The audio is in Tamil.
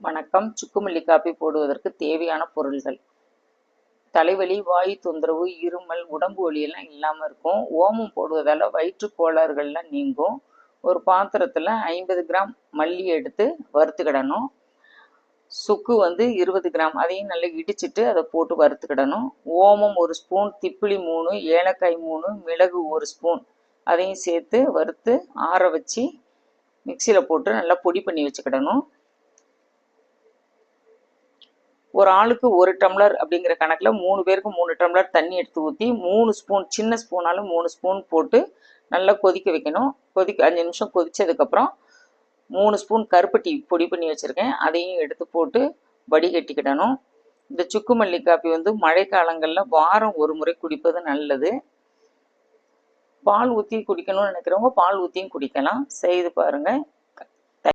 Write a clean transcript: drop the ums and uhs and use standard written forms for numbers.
வணக்கம். சுக்குமல்லி காப்பி போடுவதற்கு தேவையான பொருள்கள்: தலைவலி, வாயு தொந்தரவு, இருமல், உடம்பு வலியெல்லாம் இல்லாமல் இருக்கும். ஓமம் போடுவதால் வயிற்று கோளாறுகள்லாம் நீங்கும். ஒரு பாத்திரத்தில் 50 கிராம் மல்லி எடுத்து வறுத்துக்கிடணும். சுக்கு 20 கிராம், அதையும் நல்லா இடிச்சிட்டு அதை போட்டு வறுத்துக்கிடணும். ஓமம் 1 ஸ்பூன், திப்பிலி 3, ஏலக்காய் 3, மிளகு 1 ஸ்பூன், அதையும் சேர்த்து வறுத்து ஆற வச்சு மிக்சியில் போட்டு நல்லா பொடி பண்ணி வச்சுக்கிடணும். ஒரு ஆளுக்கு 1 டம்ளர் அப்படிங்கிற கணக்கில் 3 பேருக்கு 3 டம்ளர் தண்ணி எடுத்து ஊற்றி 3 ஸ்பூன், சின்ன ஸ்பூனாலும் 3 ஸ்பூன் போட்டு நல்லா கொதிக்க வைக்கணும். 5 நிமிஷம் கொதித்ததுக்கப்புறம் 3 ஸ்பூன் கருப்பட்டி பொடி பண்ணி வச்சுருக்கேன், அதையும் எடுத்து போட்டு வடிகட்டிக்கிடணும். இந்த சுக்குமல்லி காப்பி மழைக்காலங்களில் வாரம் ஒரு முறை குடிப்பது நல்லது. பால் ஊற்றி குடிக்கணும்னு நினைக்கிறவங்க பால் ஊற்றியும் குடிக்கலாம். செய்து பாருங்கள்.